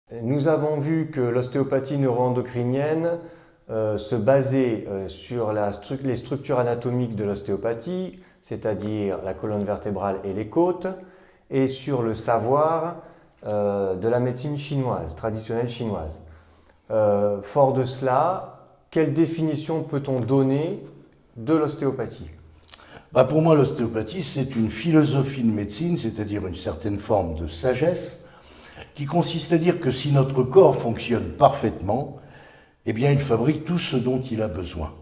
Nous avons vu que l'ostéopathie neuro-endocrinienne se basait sur les structures anatomiques de l'ostéopathie, c'est-à-dire la colonne vertébrale et les côtes, et sur le savoir de la médecine chinoise, traditionnelle chinoise. Fort de cela, quelle définition peut-on donner de l'ostéopathie ? Pour moi, l'ostéopathie, c'est une philosophie de médecine, c'est-à-dire une certaine forme de sagesse, qui consiste à dire que si notre corps fonctionne parfaitement, eh bien, il fabrique tout ce dont il a besoin.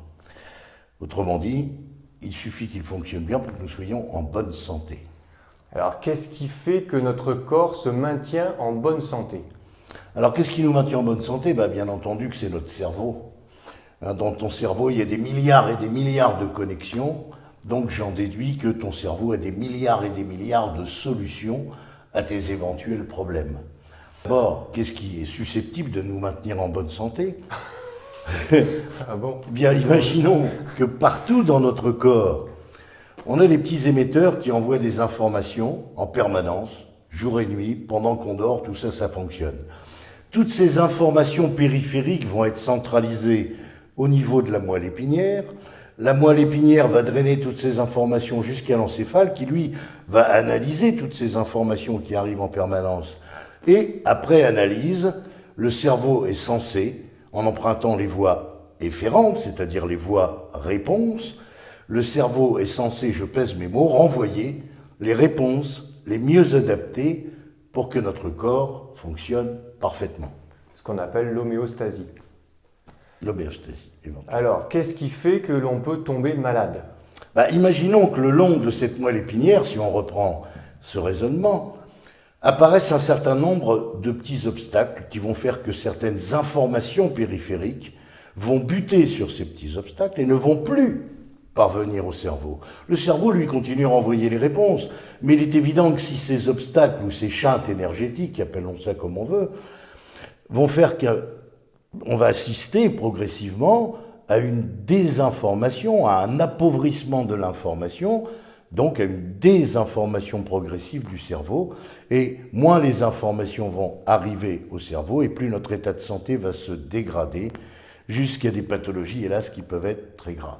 Autrement dit, il suffit qu'il fonctionne bien pour que nous soyons en bonne santé. Alors, qu'est-ce qui fait que notre corps se maintient en bonne santé ? Alors, qu'est-ce qui nous maintient en bonne santé ? Bien entendu que c'est notre cerveau. Dans ton cerveau, il y a des milliards et des milliards de connexions. Donc, j'en déduis que ton cerveau a des milliards et des milliards de solutions à tes éventuels problèmes. D'abord, qu'est-ce qui est susceptible de nous maintenir en bonne santé ? Ah bon ? Imaginons que partout dans notre corps, on a des petits émetteurs qui envoient des informations en permanence, jour et nuit, pendant qu'on dort, tout ça, ça fonctionne. Toutes ces informations périphériques vont être centralisées au niveau de la moelle épinière. La moelle épinière va drainer toutes ces informations jusqu'à l'encéphale qui, lui, va analyser toutes ces informations qui arrivent en permanence. Et après analyse, le cerveau est censé, en empruntant les voies efférentes, c'est-à-dire les voies réponses, le cerveau est censé, je pèse mes mots, renvoyer les réponses les mieux adaptées pour que notre corps fonctionne parfaitement. Ce qu'on appelle l'homéostasie. L'homéostasie, éventuellement. Alors, qu'est-ce qui fait que l'on peut tomber malade ? Imaginons que le long de cette moelle épinière, si on reprend ce raisonnement, apparaissent un certain nombre de petits obstacles qui vont faire que certaines informations périphériques vont buter sur ces petits obstacles et ne vont plus parvenir au cerveau. Le cerveau, lui, continue à envoyer les réponses, mais il est évident que si ces obstacles ou ces chintes énergétiques, appelons ça comme on veut, vont faire qu'on va assister progressivement à une désinformation, à un appauvrissement de l'information, donc à une désinformation progressive du cerveau, et moins les informations vont arriver au cerveau, et plus notre état de santé va se dégrader, jusqu'à des pathologies, hélas, qui peuvent être très graves.